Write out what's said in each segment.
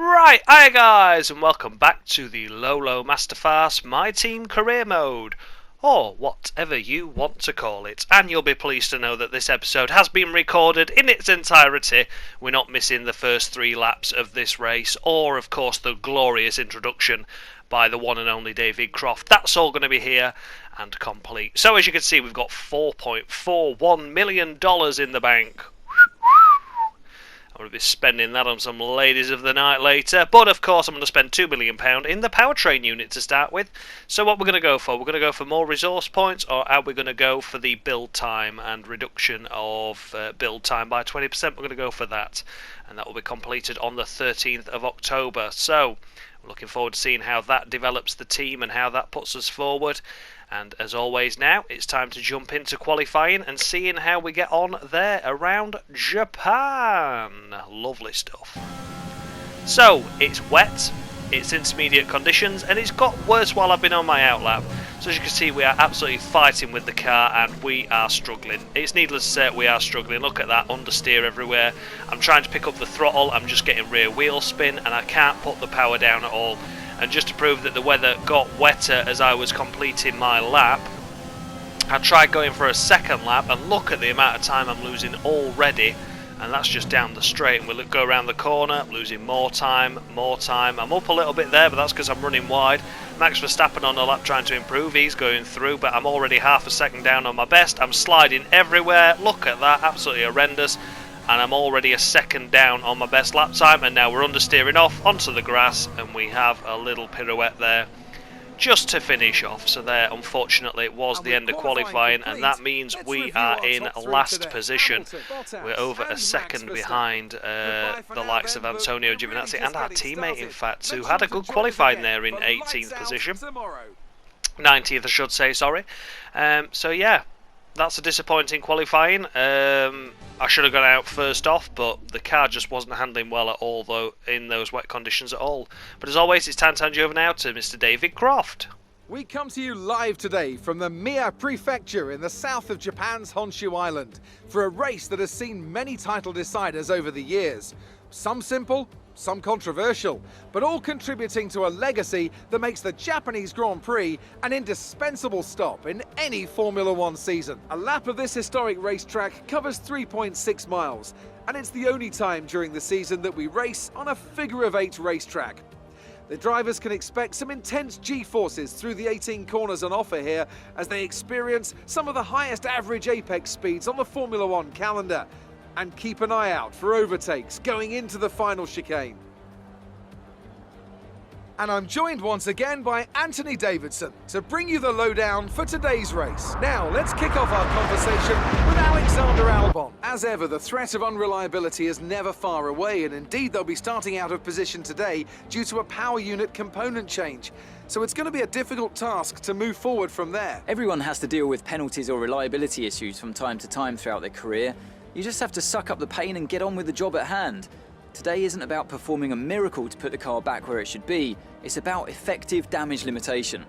Right, hi guys, and welcome back to the Lola Mastercard My Team Career Mode, or whatever you want to call it. And you'll be pleased to know that this episode has been recorded in its entirety. We're not missing the first 3 laps of this race, or of course the glorious introduction by the one and only David Croft. That's all going to be here and complete. So as you can see, we've got $4.41 million in the bank. I'm going to be spending that on some ladies of the night later. But of course I'm going to spend £2 million in the powertrain unit to start with. So what we're going to go for? We're going to go for more resource points, or are we going to go for the build time and reduction of build time by 20%? We're going to go for that. And that will be completed on the 13th of October. So we're looking forward to seeing how that develops the team and how that puts us forward. And as always now, it's time to jump into qualifying and seeing how we get on there around Japan. Lovely stuff. So, it's wet, it's intermediate conditions, and it's got worse while I've been on my outlap. So as you can see, we are absolutely fighting with the car and we are struggling. It's needless to say we are struggling. Look at that, understeer everywhere. I'm trying to pick up the throttle, I'm just getting rear wheel spin, and I can't put the power down at all. And just to prove that the weather got wetter as I was completing my lap, I tried going for a second lap, and look at the amount of time I'm losing already. And that's just down the straight, and we'll go around the corner, losing more time. I'm up a little bit there, but that's because I'm running wide. Max Verstappen on the lap trying to improve, he's going through, but I'm already half a second down on my best. I'm sliding everywhere, look at that, absolutely horrendous. And I'm already a second down on my best lap time, and now we're understeering off onto the grass, and we have a little pirouette there just to finish off. So there, unfortunately, it was the end of qualifying, and that means we are in last position. We're over a second behind the likes of Antonio Giovinazzi and our teammate, in fact, who had a good qualifying there in 18th position. 19th, I should say, sorry. So yeah, that's a disappointing qualifying. I should have gone out first off, but the car just wasn't handling well at all, though, in those wet conditions at all. But as always, it's time to hand you over now to Mr. David Croft. We come to you live today from the Mie Prefecture in the south of Japan's Honshu Island for a race that has seen many title deciders over the years. Some simple, some controversial, but all contributing to a legacy that makes the Japanese Grand Prix an indispensable stop in any Formula One season. A lap of this historic racetrack covers 3.6 miles, and it's the only time during the season that we race on a figure-of-8 racetrack. The drivers can expect some intense G-forces through the 18 corners on offer here as they experience some of the highest average apex speeds on the Formula One calendar. And keep an eye out for overtakes going into the final chicane. And I'm joined once again by Anthony Davidson to bring you the lowdown for today's race. Now, let's kick off our conversation with Alexander Albon. As ever, the threat of unreliability is never far away, and indeed they'll be starting out of position today due to a power unit component change. So it's going to be a difficult task to move forward from there. Everyone has to deal with penalties or reliability issues from time to time throughout their career. You just have to suck up the pain and get on with the job at hand. Today isn't about performing a miracle to put the car back where it should be. It's about effective damage limitation.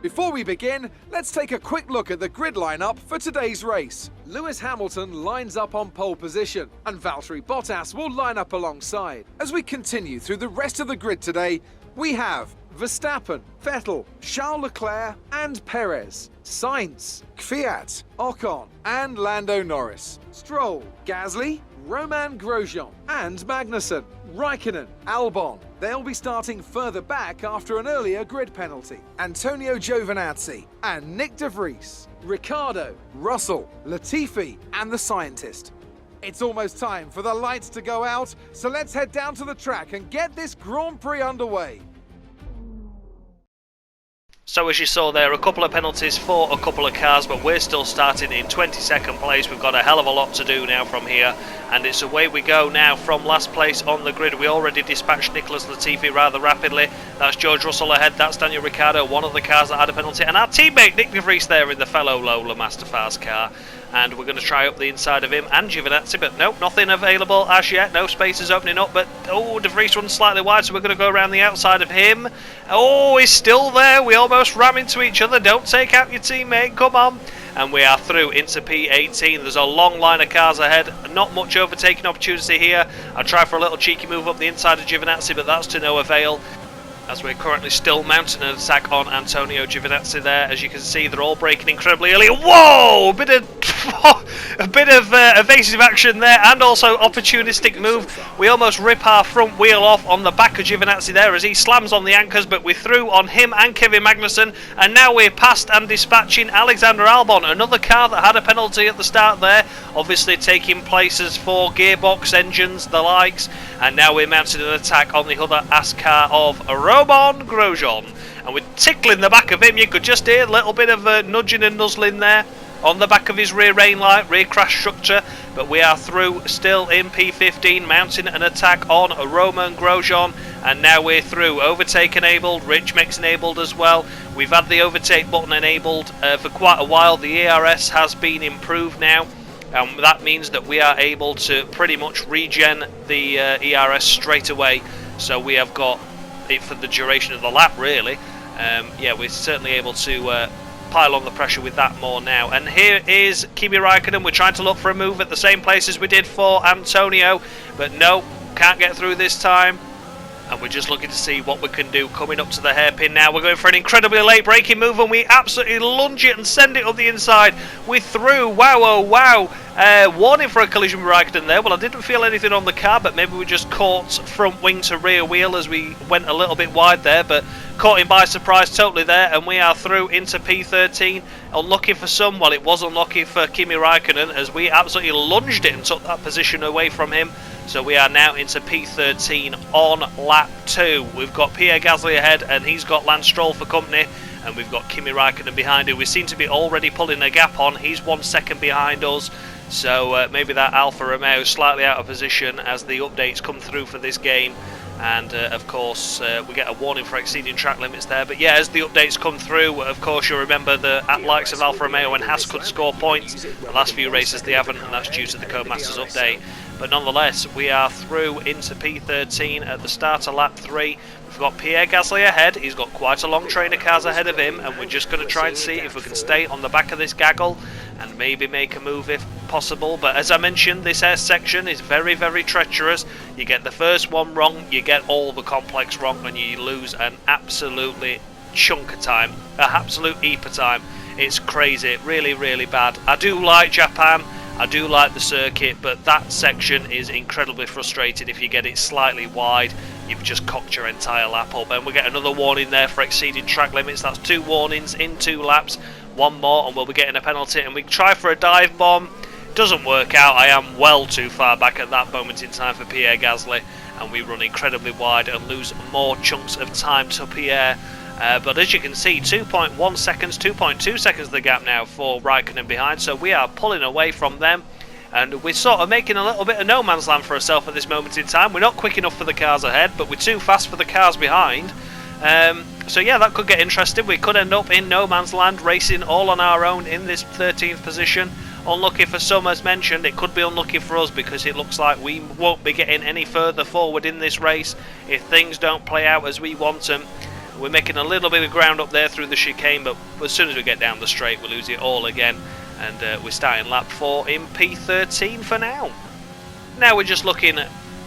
Before we begin, let's take a quick look at the grid lineup for today's race. Lewis Hamilton lines up on pole position, and Valtteri Bottas will line up alongside. As we continue through the rest of the grid today, we have Verstappen, Vettel, Charles Leclerc and Perez, Sainz, Kvyat, Ocon and Lando Norris, Stroll, Gasly, Romain Grosjean and Magnussen, Raikkonen, Albon. They'll be starting further back after an earlier grid penalty. Antonio Giovinazzi and Nick de Vries, Ricciardo, Russell, Latifi and the scientist. It's almost time for the lights to go out, so let's head down to the track and get this Grand Prix underway. So as you saw there, a couple of penalties for a couple of cars, but we're still starting in 22nd place. We've got a hell of a lot to do now from here, and it's away we go now from last place on the grid. We already dispatched Nicholas Latifi rather rapidly. That's George Russell ahead, that's Daniel Ricciardo, one of the cars that had a penalty, and our teammate Nick de Vries there in the fellow Lola Mastercard car. And we're going to try up the inside of him and Giovinazzi, but nope, nothing available as yet. No spaces opening up, but oh, De Vries runs slightly wide, so we're going to go around the outside of him. Oh, he's still there. We almost ram into each other. Don't take out your teammate, come on. and we are through into P18. There's a long line of cars ahead, not much overtaking opportunity here. I'll try for a little cheeky move up the inside of Giovinazzi, but that's to no avail, as we're currently still mounting an attack on Antonio Giovinazzi there. As you can see, they're all braking incredibly early. Whoa! A bit of evasive action there, and also opportunistic move. We almost rip our front wheel off on the back of Giovinazzi there as he slams on the anchors, but we're through on him and Kevin Magnussen, and now we're past and dispatching Alexander Albon, another car that had a penalty at the start there, obviously taking places for gearbox, engines, the likes, and now we're mounting an attack on the other ass car of Romain Grosjean, and we're tickling the back of him. You could just hear a little bit of nudging and nuzzling there on the back of his rear rain light, rear crash structure, but we are through still in P15, mounting an attack on Romain Grosjean, and now we're through. Overtake enabled, Rich Mix enabled as well. We've had the overtake button enabled for quite a while. The ERS has been improved now, and that means that we are able to pretty much regen the ERS straight away, so we have got it for the duration of the lap really. Yeah, we're certainly able to pile on the pressure with that more now. And here is Kimi Raikkonen. We're trying to look for a move at the same place as we did for Antonio, but no, can't get through this time. And we're just looking to see what we can do coming up to the hairpin now. We're going for an incredibly late braking move, and we absolutely lunge it and send it up the inside. We're through. Wow, oh wow. Warning for a collision with Raikkonen there. Well, I didn't feel anything on the car, but maybe we just caught front wing to rear wheel as we went a little bit wide there, but caught him by surprise totally there, and we are through into P13. Unlucky for some, well, it was unlucky for Kimi Raikkonen as we absolutely lunged it and took that position away from him. So we are now into P13 on lap 2. We've got Pierre Gasly ahead, and he's got Lance Stroll for company, and we've got Kimi Raikkonen behind him. We seem to be already pulling a gap on. He's 1 second behind us, so maybe that Alfa Romeo is slightly out of position as the updates come through for this game. And of course we get a warning for exceeding track limits there, but yeah, as the updates come through, of course you'll remember the likes of Alfa Romeo and Haas could score points. The last few races they haven't, and that's due to the Codemasters update. But nonetheless, we are through into P13 at the start of lap 3. We've got Pierre Gasly ahead. He's got quite a long train of cars ahead of him, and we're just going to try and see if we can stay on the back of this gaggle and maybe make a move if possible. But as I mentioned, this S section is very, very treacherous. You get the first one wrong, you get all the complex wrong, and you lose an absolutely chunk of time, an absolute heap of time. It's crazy, really, really bad. I do like Japan, I do like the circuit, but that section is incredibly frustrating. If you get it slightly wide, you've just cocked your entire lap up. And we get another warning there for exceeding track limits. That's 2 warnings in 2 laps. One more and we'll be getting a penalty. And we try for a dive bomb. Doesn't work out. I am well too far back at that moment in time for Pierre Gasly, and we run incredibly wide and lose more chunks of time to Pierre. But as you can see, 2.1 seconds, 2.2 seconds the gap now for Raikkonen behind, so we are pulling away from them, and we're sort of making a little bit of no man's land for ourselves at this moment in time. We're not quick enough for the cars ahead, but we're too fast for the cars behind. So yeah, that could get interesting. We could end up in no man's land, racing all on our own in this 13th position. Unlucky for some, as mentioned. It could be unlucky for us because it looks like we won't be getting any further forward in this race if things don't play out as we want them. We're making a little bit of ground up there through the chicane, but as soon as we get down the straight, we lose it all again. And we're starting lap 4 in P13 for now. Now we're just looking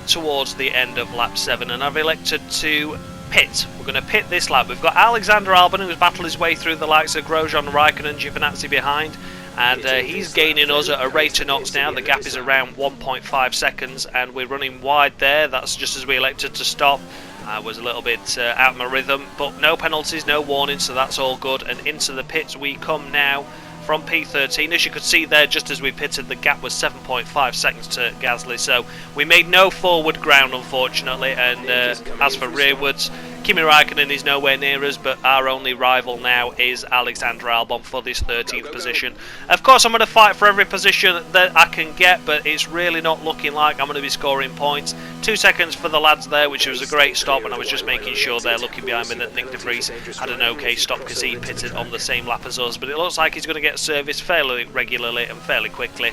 towards the end of lap 7, and I've elected to pit. We're going to pit this lap. We've got Alexander Albon, who's battled his way through the likes of Grosjean, Raikkonen and Giovinazzi behind. And he's gaining us at a rate of knots now. The gap is around 1.5 seconds, and we're running wide there. That's just as we elected to stop. I was a little bit out of my rhythm, but no penalties, no warnings, so that's all good. And into the pits we come now from P13. As you could see there, just as we pitted, the gap was 7.5 seconds to Gasly, so we made no forward ground, unfortunately. And as for rearwards, Kimi Raikkonen is nowhere near us, but our only rival now is Alexander Albon for this 13th position. Of course, I'm going to fight for every position that I can get, but it's really not looking like I'm going to be scoring points. 2 seconds for the lads there, which was a great stop, and I was just making sure they're looking behind me that Nick de Vries had an okay stop because he pitted on the same lap as us. But it looks like he's going to get serviced fairly regularly and fairly quickly,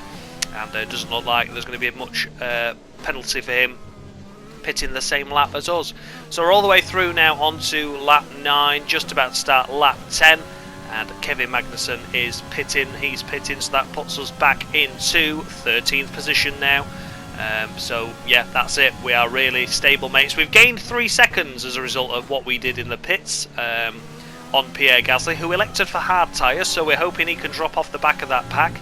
and it doesn't look like there's going to be much penalty for him pitting the same lap as us. So we're all the way through now onto lap 9, just about to start lap 10, and Kevin Magnussen is pitting. He's pitting, so that puts us back into 13th position now. So yeah, that's it. We are really stable, mates. We've gained 3 seconds as a result of what we did in the pits on Pierre Gasly, who elected for hard tyres, so we're hoping he can drop off the back of that pack.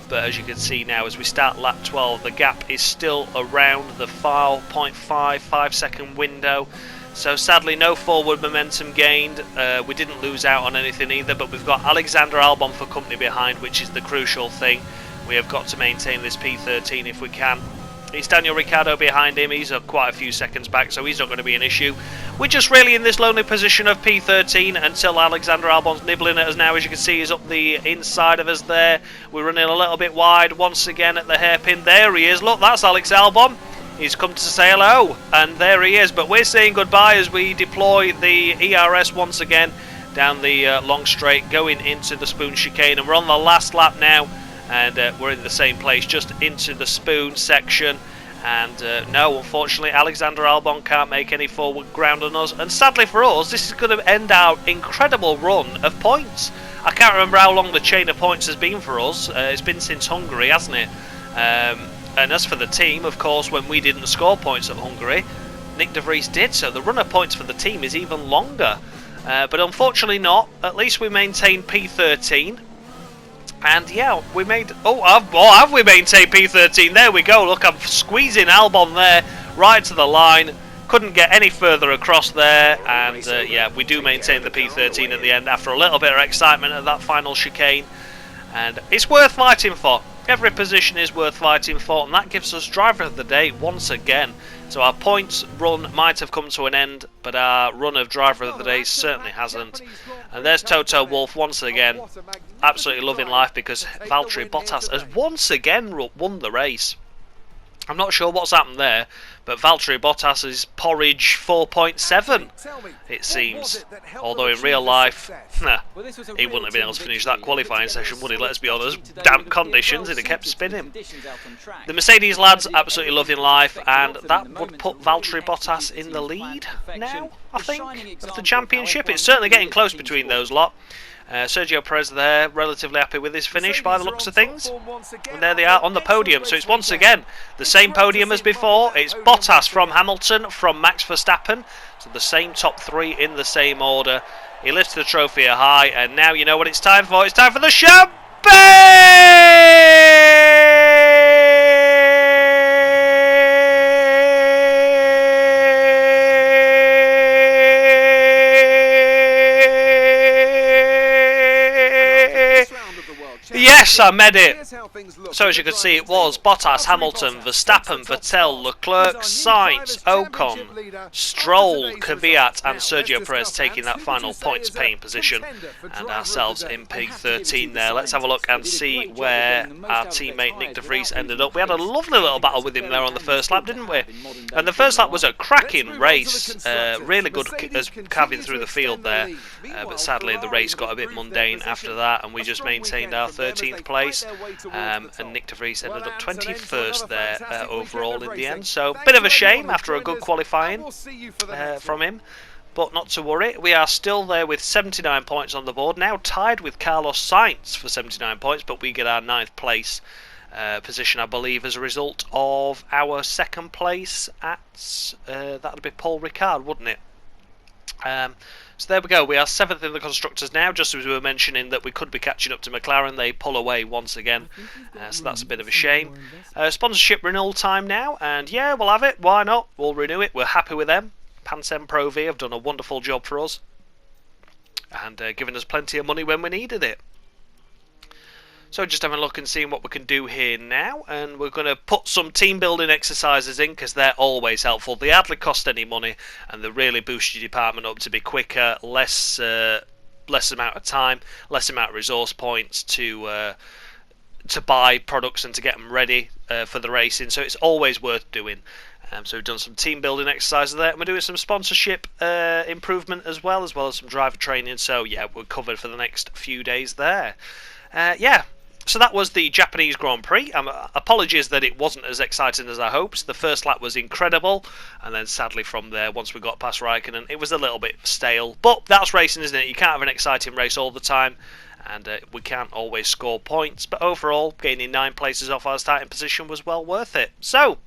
But as you can see now, as we start lap 12, the gap is still around the 5 second window. So sadly, no forward momentum gained. We didn't lose out on anything either, but we've got Alexander Albon for company behind, which is the crucial thing. We have got to maintain this P13 if we can. It's Daniel Ricciardo behind him. He's quite a few seconds back, so he's not going to be an issue. We're just really in this lonely position of P13 until Alexander Albon's nibbling at us now. As you can see, he's up the inside of us there. We're running a little bit wide once again at the hairpin. There he is. Look, that's Alex Albon. He's come to say hello, and there he is. But we're saying goodbye as we deploy the ERS once again down the long straight, going into the Spoon chicane. And we're on the last lap now. And we're in the same place, just into the Spoon section. And no, unfortunately, Alexander Albon can't make any forward ground on us. And sadly for us, this is going to end our incredible run of points. I can't remember how long the chain of points has been for us. It's been since Hungary, hasn't it? And as for the team, of course, when we didn't score points at Hungary, Nick de Vries did. So the run of points for the team is even longer. But unfortunately not. At least we maintained P13. And yeah, we made... have we maintained P13? There we go. Look, I'm squeezing Albon there, right to the line. Couldn't get any further across there. And yeah, we do maintain the P13 at the end after a little bit of excitement at that final chicane. And it's worth fighting for. Every position is worth fighting for. And that gives us driver of the day once again. So our points run might have come to an end, but our run of driver of the day certainly hasn't. And there's Toto Wolff once again, absolutely loving life because Valtteri Bottas has once again won the race. I'm not sure what's happened there, but Valtteri Bottas is porridge 4.7, it seems. Although in real life, he wouldn't have been able to finish that qualifying session, would he? Let's be honest. Damp conditions, he'd have kept spinning. The Mercedes lads absolutely loving life, and that would put Valtteri Bottas in the lead now, I think, of the championship. It's certainly getting close between those lot. Sergio Perez there, relatively happy with his finish by the looks of things. And there they are on the podium. So it's once again the same podium as before. It's Bottas from Hamilton, from Max Verstappen. So the same top 3 in the same order. He lifts the trophy high, and now you know what it's time for. It's time for the champagne! Yes, I made it. So as you can see, it was Bottas, Hamilton, Verstappen, Vettel, Leclerc, Sainz, Ocon, Stroll, Kvyat and Sergio Perez taking that final points paying position, and ourselves in P13 there. Let's have a look and see where our teammate Nick de Vries ended up. We had a lovely little battle with him there on the first lap, didn't we? And the first lap was a cracking race, really good as carving through the field there, but sadly the race got a bit mundane after that, and we just maintained our 13th place, and Nick de Vries ended up 21st there overall in the end. So bit of a shame after a good qualifying from him, but not to worry. We are still there with 79 points on the board, now tied with Carlos Sainz for 79 points, but we get our 9th place position, I believe, as a result of our 2nd place at that would be Paul Ricard, wouldn't it? So there we go, we are 7th in the Constructors now, just as we were mentioning that we could be catching up to McLaren. They pull away once again, so that's a bit of a shame. Sponsorship renewal time now, and yeah, we'll have it, why not? We'll renew it, we're happy with them. Pansem Pro V have done a wonderful job for us, and given us plenty of money when we needed it. So just having a look and seeing what we can do here now, and we're going to put some team building exercises in because they're always helpful. They hardly cost any money, and they really boost your department up to be quicker, less amount of time, less amount of resource points to buy products and to get them ready for the racing. So it's always worth doing. So we've done some team building exercises there, and we're doing some sponsorship improvement as well as some driver training. So yeah, we're covered for the next few days there. Yeah. So that was the Japanese Grand Prix. Apologies that it wasn't as exciting as I hoped. The first lap was incredible, and then sadly from there, once we got past Raikkonen, it was a little bit stale. But that's racing, isn't it? You can't have an exciting race all the time, and we can't always score points. But overall, gaining 9 places off our starting position was well worth it. So,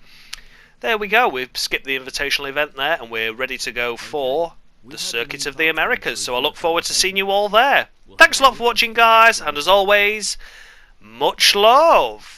there we go. We've skipped the invitational event there, and we're ready to go for the Circuit of the Americas. So I look forward to seeing you all there. Thanks a lot for watching, guys, and as always, much love.